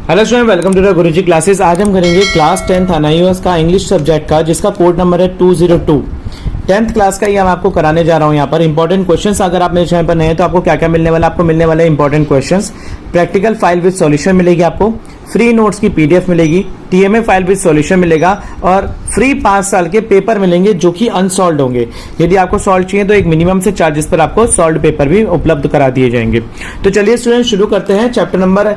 Hello student, welcome to the Guruji classes. आज हम करेंगे क्लास 10th NIOS का इंग्लिश सब्जेक्ट का, जिसका कोड नंबर है 202। 10th क्लास का ये मैं आपको कराने जा रहा हूँ। यहाँ पर इंपॉर्टेंट क्वेश्चंस, अगर आप मेरे चैनल पर नए हैं तो आपको क्या क्या मिलने वाला है। आपको मिलने वाला है important questions, practical file with solution मिलेगी, आपको फ्री नोट्स की PDF मिलेगी, TMA फाइल विद सॉल्यूशन मिलेगा और फ्री 5 साल के पेपर मिलेंगे जो कि अनसॉल्व होंगे। यदि आपको सॉल्व चाहिए तो एक मिनिमम से चार्जेस पर आपको सॉल्व पेपर भी उपलब्ध करा दिए जाएंगे। तो चलिए स्टूडेंट शुरू करते हैं। चैप्टर नंबर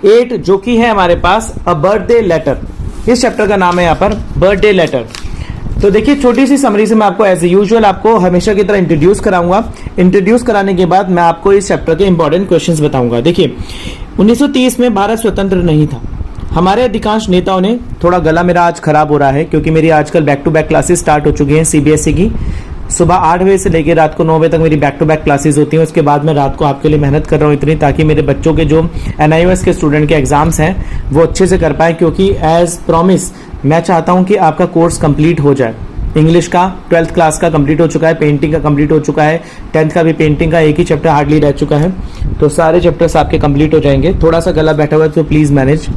8 जो कि है हमारे पास अ बर्थडे लेटर। इस चैप्टर का नाम है यहाँ पर बर्थडे लेटर। तो देखिए, छोटी सी समरी से मैं आपको एज यूजुअल आपको हमेशा की तरह इंट्रोड्यूस कराऊंगा। इंट्रोड्यूस कराने के बाद मैं आपको इस चैप्टर के इंपॉर्टेंट क्वेश्चंस बताऊंगा। देखिए, 1930 में भारत स्वतंत्र नहीं था। हमारे अधिकांश नेताओं ने, थोड़ा गला मेरा आज खराब हो रहा है क्योंकि मेरी आजकल back to back classes start हो चुकी हैं CBSE की। सुबह 8 बजे से लेकर रात को 9 बजे तक मेरी बैक टू बैक क्लासेस होती हैं। उसके बाद मैं रात को आपके लिए मेहनत कर रहा हूँ इतनी, ताकि मेरे बच्चों के जो NIOS के स्टूडेंट के एग्जाम्स हैं वो अच्छे से कर पाए, क्योंकि एज प्रॉमिस मैं चाहता हूँ कि आपका कोर्स कंप्लीट हो जाए। इंग्लिश का 12th क्लास का कंप्लीट हो चुका है, पेंटिंग का कंप्लीट हो चुका है, 10th का भी पेंटिंग का एक ही चैप्टर हार्डली रह चुका है। तो सारे चैप्टर्स आपके कंप्लीट हो जाएंगे। थोड़ा सा गला बैठा हुआ है तो प्लीज मैनेज।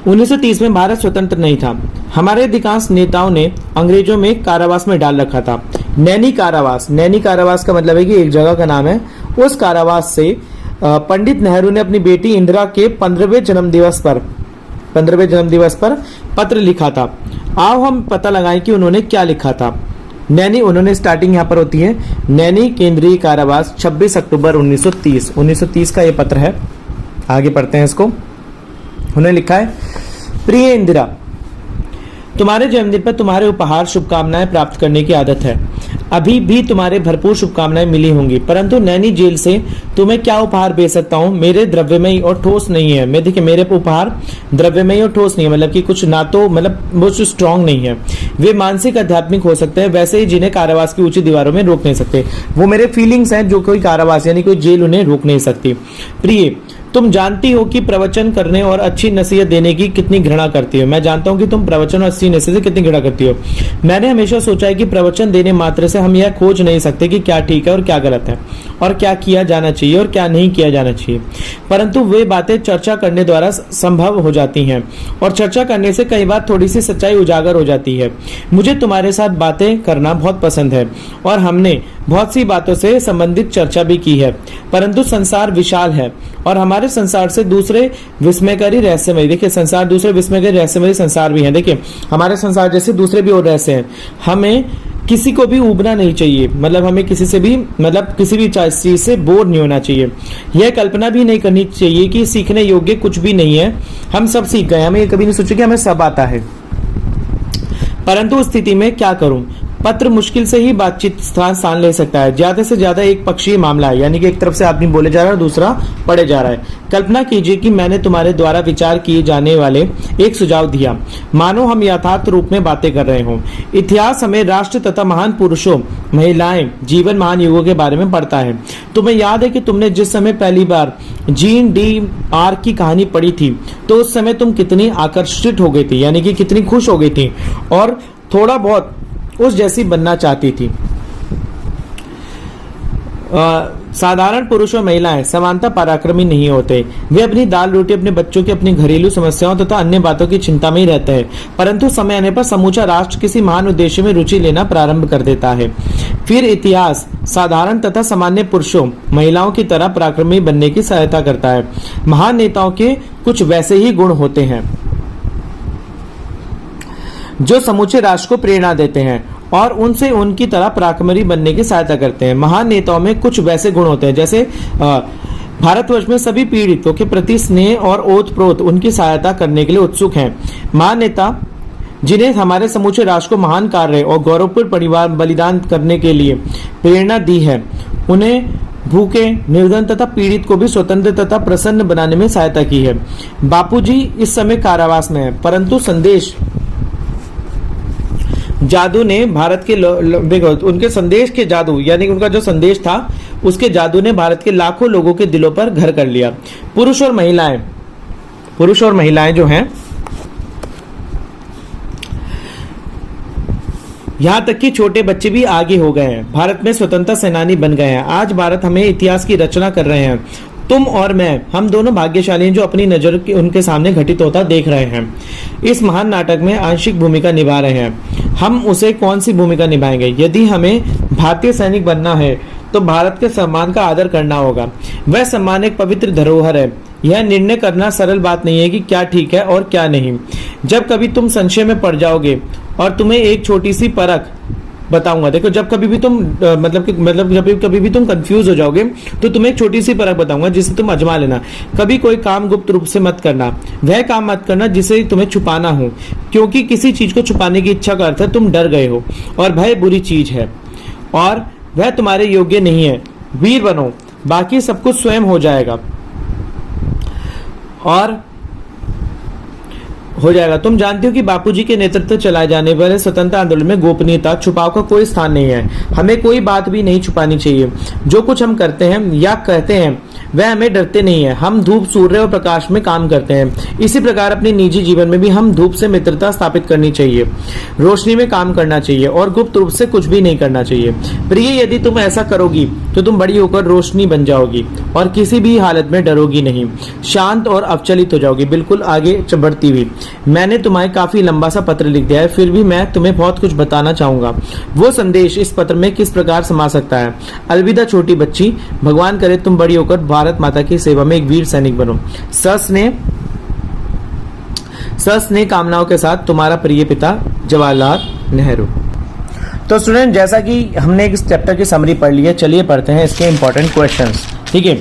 1930 में भारत स्वतंत्र नहीं था। हमारे अधिकांश नेताओं ने अंग्रेजों में कारावास में डाल रखा था। नैनी कारावास, नैनी कारावास का मतलब है कि एक जगह का नाम है। उस कारावास से पंडित नेहरू ने अपनी बेटी इंदिरा के 15वें जन्मदिवस पर पत्र लिखा था। आओ हम पता लगाएं कि उन्होंने क्या लिखा था। नैनी, उन्होंने स्टार्टिंग यहाँ पर होती है, नैनी केंद्रीय कारावास 26 अक्टूबर 1930 का ये पत्र है। आगे पढ़ते हैं इसको। उन्होंने लिखा है, प्रिय इंदिरा, तुम्हारे जन्मदिन पर तुम्हारे उपहार शुभकामनाएं प्राप्त करने की आदत है। अभी भी तुम्हारे भरपूर शुभकामनाएं मिली होंगी, परंतु नैनी जेल से तुम्हें क्या उपहार भेज सकता हूँ। मेरे द्रव्यमयी और ठोस नहीं है। मैं देखिए, मेरे उपहार द्रव्यमयी और ठोस नहीं है, मतलब कि कुछ ना तो मतलब वो स्ट्रॉन्ग नहीं है। वे मानसिक आध्यात्मिक हो सकते हैं, वैसे ही जिन्हें कारावास की ऊंची दीवारों में रोक नहीं सकते। वो मेरे फीलिंग्स हैं जो कोई कारावास यानी कोई जेल उन्हें रोक नहीं सकती। प्रिय, तुम जानती हो कि प्रवचन करने और अच्छी नसीहत देने की कितनी घृणा करती हो। मैं जानता हूं कि तुम प्रवचन और अच्छी नसीहत से कितनी घृणा करती हो। मैंने हमेशा सोचा है कि प्रवचन देने मात्र से हम यह खोज नहीं सकते कि क्या ठीक है और क्या गलत है, और क्या किया जाना चाहिए और क्या नहीं किया जाना चाहिए, परंतु वे बातें चर्चा करने द्वारा संभव हो जाती हैं, और चर्चा करने से कई बार थोड़ी सी सच्चाई उजागर हो जाती है। मुझे तुम्हारे साथ बातें करना बहुत पसंद है और हमने बहुत सी बातों से संबंधित चर्चा भी की है, परंतु संसार विशाल है और हमारे संसार से दूसरे विस्मयकारी रहस्यमय, देखिए संसार दूसरे विस्मयकारी रहस्यमय संसार भी हैं। देखिए, हमारे संसार जैसे दूसरे भी और रहस्य हैं। हमें किसी को भी उबना नहीं चाहिए, मतलब हमें किसी से भी किसी भी चीज से बोर नहीं होना चाहिए। यह कल्पना भी नहीं करनी चाहिए कि सीखने योग्य कुछ भी नहीं है। हम सब सीख गए, हमें कभी नहीं सोचा कि हमें सब आता है, परंतु उस स्थिति में क्या करूं। पत्र मुश्किल से ही बातचीत स्थान ले सकता है। ज्यादा से ज्यादा एक पक्षीय मामला है, यानी कि एक तरफ से आदमी बोले जा रहा है और दूसरा पढ़े जा रहा है। कल्पना कीजिए कि मैंने तुम्हारे द्वारा विचार किए जाने वाले एक सुझाव दिया, मानो हम यथार्थ रूप में बातें कर रहे हों। इतिहास हमें राष्ट्र तथा महान पुरुषों, महिलाएं, जीवन महान युगों के बारे में पढ़ता है। तुम्हें याद है कि तुमने जिस समय पहली बार जीन D.R की कहानी पढ़ी थी, तो उस समय तुम कितनी आकर्षित हो गई थी, यानी कि कितनी खुश हो गई थी और थोड़ा बहुत उस जैसी बनना चाहती थी। साधारण पुरुष और महिलाएं समानता पराक्रमी नहीं होते। वे अपनी दाल रोटी, अपने बच्चों की, अपनी घरेलू समस्याओं तथा अन्य बातों की चिंता में ही रहते हैं, परंतु समय आने पर समूचा राष्ट्र किसी महान उद्देश्य में रुचि लेना प्रारंभ कर देता है। फिर इतिहास साधारण तथा सामान्य पुरुषों, महिलाओं की तरह पराक्रमी बनने की सहायता करता है। महान नेताओं के कुछ वैसे ही गुण होते हैं जो समूचे राष्ट्र को प्रेरणा देते हैं और उनसे उनकी तरह पराक्रमी बनने की सहायता करते हैं। महान नेताओं में कुछ वैसे गुण होते हैं, जैसे भारतवर्ष में सभी पीड़ितों के प्रति स्नेह और ओतप्रोत उनकी सहायता करने के लिए उत्सुक हैं। महान नेता जिन्हें हमारे समूचे राष्ट्र को महान कार्य और गौरवपूर्ण परिवार बलिदान करने के लिए प्रेरणा दी है, उन्हें भूखे, निर्धन तथा पीड़ित को भी स्वतंत्र तथा प्रसन्न बनाने में सहायता की है। बापूजी इस समय कारावास में है, परंतु संदेश जादू ने भारत के उनके संदेश के जादू, यानी उनका जो संदेश था उसके जादू ने भारत के लाखों लोगों के दिलों पर घर कर लिया। पुरुष और महिलाएं जो हैं, यहाँ तक कि छोटे बच्चे भी आगे हो गए हैं, भारत में स्वतंत्रता सेनानी बन गए हैं। आज भारत हमें इतिहास की रचना कर रहे हैं तुम और मैं, हम दोनों भाग्यशाली हैं जो अपनी नजर के उनके सामने घटित होता देख रहे हैं। इस महान नाटक में आंशिक भूमिका निभा रहे हैं। हम उसे कौन सी भूमिका निभाएंगे? यदि हमें भारतीय सैनिक बनना है तो भारत के सम्मान का आदर करना होगा। वह सम्मान एक पवित्र धरोहर है। यह निर्णय करना सरल बात नहीं है कि क्या ठीक है और क्या नहीं। जब कभी तुम संशय में पड़ जाओगे और तुम्हें एक छोटी सी परख बताऊंगा। देखो, जब कभी भी तुम जब कभी भी तुम कंफ्यूज हो जाओगे तो तुम्हें एक छोटी सी परख बताऊंगा जिसे तुम आजमा लेना। कभी कोई काम गुप्त रूप से मत करना। वह काम मत करना जिसे तुम्हें छुपाना हो, क्योंकि किसी चीज को छुपाने की इच्छा का अर्थ है तुम डर गए हो, और भय बुरी चीज है और वह तुम्हारे योग्य नहीं है। वीर बनो, बाकी सब कुछ स्वयं हो जाएगा और हो जाएगा। तुम जानते हो कि बापूजी के नेतृत्व चलाए जाने वाले स्वतंत्रता आंदोलन में गोपनीयता, छुपाव का कोई स्थान नहीं है। हमें कोई बात भी नहीं छुपानी चाहिए। जो कुछ हम करते हैं या कहते हैं वह हमें डरते नहीं है। हम धूप, सूर्य और प्रकाश में काम करते हैं। इसी प्रकार अपने निजी जीवन में भी हम धूप से मित्रता स्थापित करनी चाहिए, रोशनी में काम करना चाहिए और गुप्त रूप से कुछ भी नहीं करना चाहिए। प्रिय, यदि तुम ऐसा करोगी तो तुम बड़ी होकर रोशनी बन जाओगी और किसी भी हालत में डरोगी नहीं। शांत और अवचलित हो जाओगी, बिल्कुल आगे बढ़ती हुई। मैंने तुम्हें काफी लंबा सा पत्र लिख दिया है, फिर भी मैं तुम्हें बहुत कुछ बताना चाहूंगा। वो संदेश इस पत्र में किस प्रकार समा सकता है? अलविदा छोटी बच्ची, भगवान करे तुम बड़ी होकर भारत माता की सेवा में एक वीर सैनिक बनो। सस्नेह कामनाओं के साथ, तुम्हारा प्रिय पिता जवाहरलाल नेहरू। तो स्टूडेंट, जैसा कि हमने इस चैप्टर की समरी पढ़ ली है, चलिए पढ़ते हैं इसके इंपॉर्टेंट क्वेश्चंस। ठीक है।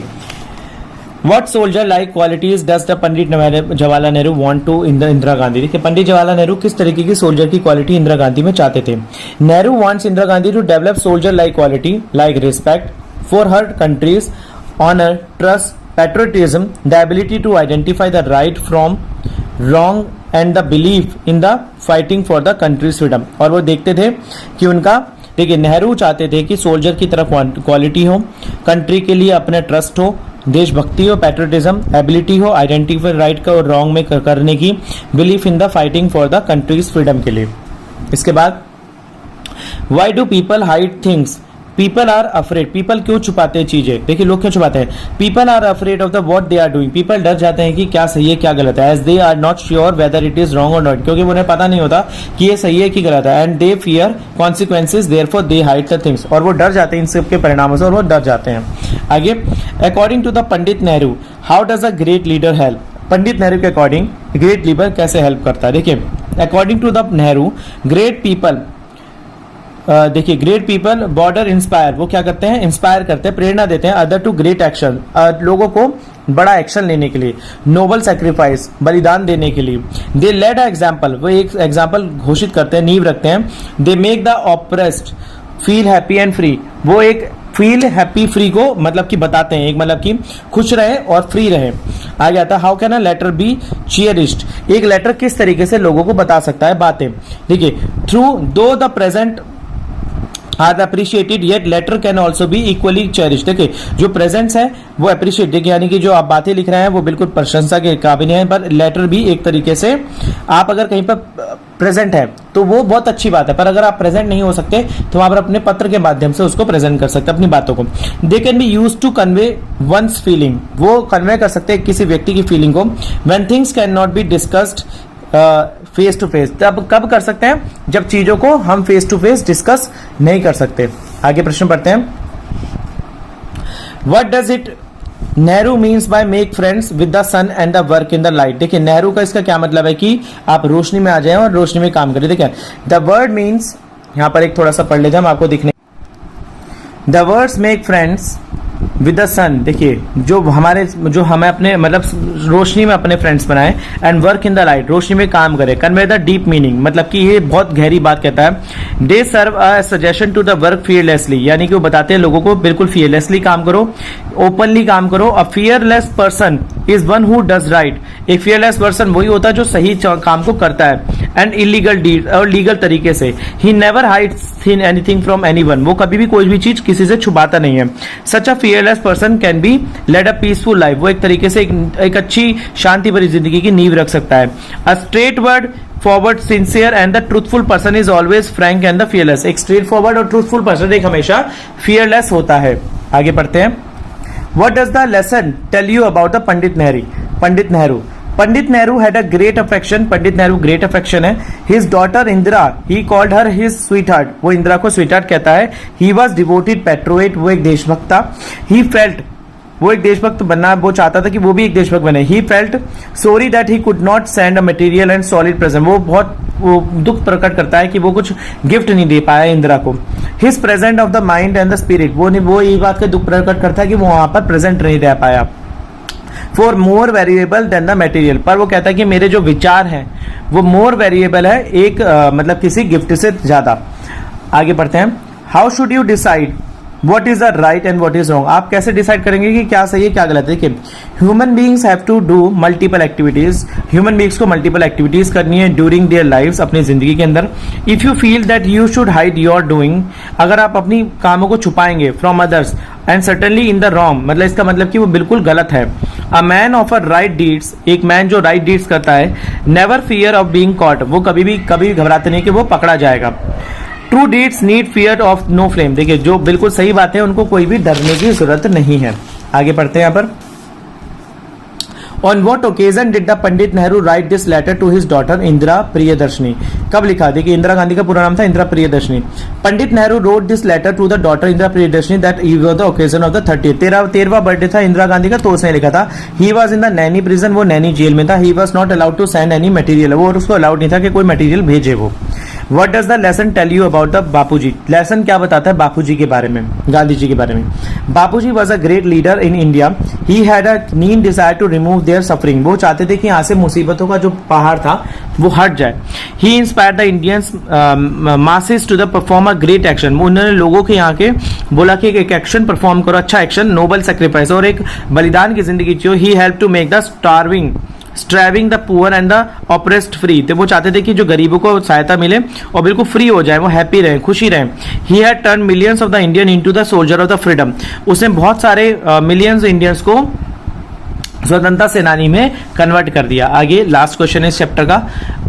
What soldier like qualities does the Pandit Jawaharlal Nehru want to Indira Gandhi? देखिए, पंडित जवाहरलाल नेहरू किस तरीके की सोल्जर की क्वालिटी इंदिरा गांधी में चाहते थे? Nehru wants Indira Gandhi to develop soldier like quality like respect for her country's honor, trust, patriotism, the ability to identify the right from wrong and the belief in the fighting for the country's freedom। और वो देखते थे कि उनका, देखिए, नेहरू चाहते थे कि सोल्जर की तरफ क्वालिटी हो, कंट्री के लिए अपने ट्रस्ट हो, देशभक्ति हो, पैट्रियटिज्म, एबिलिटी हो, आइडेंटिफाई राइट का और रॉन्ग में करने की, belief in the fighting for the country's freedom के लिए। इसके बाद, why do people hide things? People are afraid. People क्यों छुपाते हैं चीजें? देखिए, लोग क्यों छुपाते हैं? People are afraid of the what they are doing. People डर जाते हैं कि क्या सही है क्या गलत है। As they are not sure whether it is wrong or not, क्योंकि उन्हें पता नहीं होता कि ये सही है कि गलत है। And they fear consequences, therefore they hide the things. और वो डर जाते हैं इन सब के परिणामों से, और वो डर जाते हैं। आगे, according to the Pandit Nehru, how does a great leader help? Pandit Nehru के अकॉर्डिंग ग्रेट लीडर कैसे हेल्प करता है? देखिए, according to the Nehru, great people, देखिए, ग्रेट पीपल बॉर्डर इंस्पायर, वो क्या करते हैं? इंस्पायर करते हैं, प्रेरणा देते हैं अदर टू ग्रेट एक्शन, लोगों को बड़ा एक्शन लेने के लिए, नोबल सेक्रीफाइस, बलिदान देने के लिए। दे लेड अ एग्जाम्पल, वो एक एग्जाम्पल घोषित करते हैं, नींव रखते हैं। They make the oppressed feel happy and free, वो एक फील हैप्पी फ्री को मतलब कि बताते हैं, एक मतलब कि खुश रहे और फ्री रहे। आ जाता है, how can a letter be cheeriest? एक लेटर किस तरीके से लोगों को बता सकता है बातें? देखिए, through though the present are appreciated yet letter can also be equally cherish. देखिए, जो प्रेजेंट्स है वो अप्रिशिएट, देखिए यानी कि जो आप बातें लिख रहे हैं वो बिल्कुल प्रशंसा के काबिल है, पर लेटर भी एक तरीके से, आप अगर कहीं पर प्रेजेंट है तो वो बहुत अच्छी बात है, पर अगर आप प्रेजेंट नहीं हो सकते तो आप अपने पत्र के माध्यम से उसको प्रेजेंट कर सकते हैं अपनी बातों को। They can be use to convey one's feeling, वो कन्वे कर सकते हैं किसी व्यक्ति की फीलिंग को। When things can not be discussed face to face, तब कब कर सकते हैं? जब चीजों को हम फेस टू फेस डिस्कस नहीं कर सकते। आगे प्रश्न पढ़ते हैं। What does it Nehru means by make friends with the sun and the work in the light? देखिए, नेहरू का इसका क्या मतलब है कि आप रोशनी में आ जाएं और रोशनी में काम करें। देखिए, द वर्ड मीन्स, यहां पर एक थोड़ा सा पढ़ लेते हैं हम आपको दिखने। The words make friends with the sun, देखिए, जो हमें अपने मतलब रोशनी में अपने फ्रेंड्स बनाए, and work in the light, रोशनी में काम करे। कन्वे द डीप मीनिंग, मतलब कि ये बहुत गहरी बात कहता है। They serve a suggestion to the work fearlessly, यानी कि वो बताते हैं लोगों को बिल्कुल फियरलेसली काम करो, ओपनली काम करो। A fearless person is one who does right, एक फियरलेस पर्सन वही होता है जो सही काम को करता है। एंड इलीगल डीड, और लीगल तरीके से। He never hides anything from anyone, वो कभी भी कोई भी चीज किसी से छुपाता नहीं है। Such a fearless person can be led a peaceful life, वो एक तरीके से एक अच्छी शांति भरी जिंदगी की नींव रख सकता है। A straight word forward, sincere and the truthful person is always Frank and the fearless, एक स्ट्रेट फॉरवर्ड और ट्रूथफुल पर्सन एक हमेशा फियरलेस होता है। आगे पढ़ते हैं। What does the lesson tell you about the Pandit Nehru? Pandit Nehru had a great affection. Pandit Nehru great affection है. His daughter Indira, he called her his sweetheart. वो इंदिरा को sweetheart कहता है. He was devoted patriot. वो एक देशभक्त था. He felt, वो एक देशभक्त बनना वो चाहता था कि वो भी एक देशभक्त बने. He felt sorry that he could not send a material and solid present. वो दुख प्रकट करता है कि वो कुछ गिफ्ट नहीं दे पाया इंदिरा को. His present of the mind and the spirit, वो ये बात का दुख प्रकट करता है कि वो वहां पर प्रेजेंट नहीं रह पाया. For more variable than the material, पर वो कहता है कि मेरे जो विचार हैं वो मोर वेरिएबल है एक मतलब किसी गिफ्ट से ज्यादा. आगे बढ़ते हैं. How should you decide what is the right and what is wrong? आप कैसे डिसाइड करेंगे कि क्या सही है क्या गलत है? देखिए, human beings have to do multiple activities. Human beings को मल्टीपल एक्टिविटीज करनी है ड्यूरिंग देयर लाइव्स, अपनी जिंदगी के अंदर. If you feel that you should hide your doing, अगर आप अपनी कामों को छुपाएंगे from others and certainly in the wrong, मतलब इसका मतलब कि वो बिल्कुल गलत है. A man of a right deeds, एक मैन जो राइट डीड्स करता है, never fear of being caught, वो कभी घबराते नहीं कि वो पकड़ा जाएगा. True deeds need fear of no flame. देखिए, जो बिल्कुल सही बात है उनको कोई भी डरने की जरूरत नहीं है. आगे पढ़ते हैं यहाँ पर. On what occasion did the Pandit Nehru write this letter to his daughter Indira Priyadarshini? कब लिखा? देखिए, इंदिरा गांधी का पूरा नाम था Indira Priyadarshini. Pandit Nehru wrote this letter to the daughter Indira Priyadarshini that he was the occasion of the 13वां बर्थडे था इंदिरा गांधी का, तो उसने लिखा था. He was in the Naini prison, वो नैनी जेल में था. He was not allowed to send any material, वो उसको अलाउड नहीं था कि कोई मटेरियल भेजे वो. What does the lesson tell you about the Bapuji? Lesson क्या बताता है बापूजी के बारे में, गांधी जी के बारे में? बापूजी was a great leader in India. He had a keen desire to remove their suffering. वो चाहते थे कि यहाँ से मुसीबतों का जो पहाड़ था वो हट जाए. He inspired the Indians masses to the perform a great action. उन्होंने लोगों के यहाँ के बोला कि एक एक्शन परफॉर्म करो, अच्छा एक्शन, नोबल सेक्रीफाइस, और एक बलिदान की जिंदगी जियो. He helped to make the striving the poor and the oppressed free. तो वो चाहते थे कि जो गरीबों को सहायता मिले और बिल्कुल फ्री हो जाए, वो हैप्पी रहे, खुशी रहे. He had turn millions of the Indian into the soldier of the freedom. उसने बहुत सारे मिलियंस इंडियंस को स्वतंत्रता सेनानी में कन्वर्ट कर दिया. आगे लास्ट क्वेश्चन इस चैप्टर का.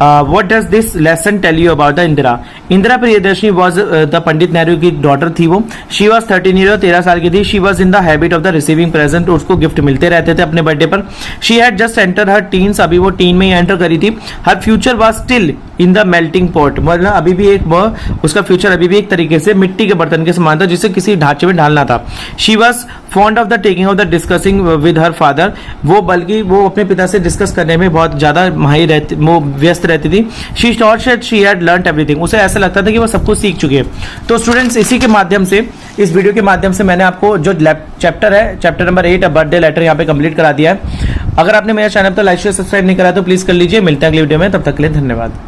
What does this lesson tell you about the Indira? Indira Priyadarshini was the Pandit Nehru की डॉटर थी वो. शी वाज 13 ईयर, 13 साल की थी. She was in the habit of the receiving present, उसको गिफ्ट मिलते रहते थे अपने बर्थडे पर. She had just enter her teens, अभी वो टीन में ही एंटर करी थी. हर future was still in the melting pot, मतलब अभी भी उसका फ्यूचर अभी भी एक तरीके से मिट्टी के बर्तन के समान था जिसे किसी ढांचे में ढालना था. She was fond of the taking of the discussing with her father, वो बल्कि वो अपने पिता से डिस्कस करने में बहुत ज्यादा माहिर रहती, वो व्यस्त रहती थी. She thought that she had learned everything, उसे ऐसा लगता था कि वो सब कुछ सीख चुकी है. तो स्टूडेंट्स, इसी के माध्यम से, इस वीडियो के माध्यम से मैंने आपको जो चैप्टर है, चैप्टर नंबर 8 बर्थडे लेटर, यहाँ पे कंप्लीट करा दिया है. अगर आपने मेरा चैनल पर लाइक शेयर सब्सक्राइब नहीं करा तो प्लीज कर लीजिए. मिलते हैं अगले वीडियो में, तब तक के लिए धन्यवाद.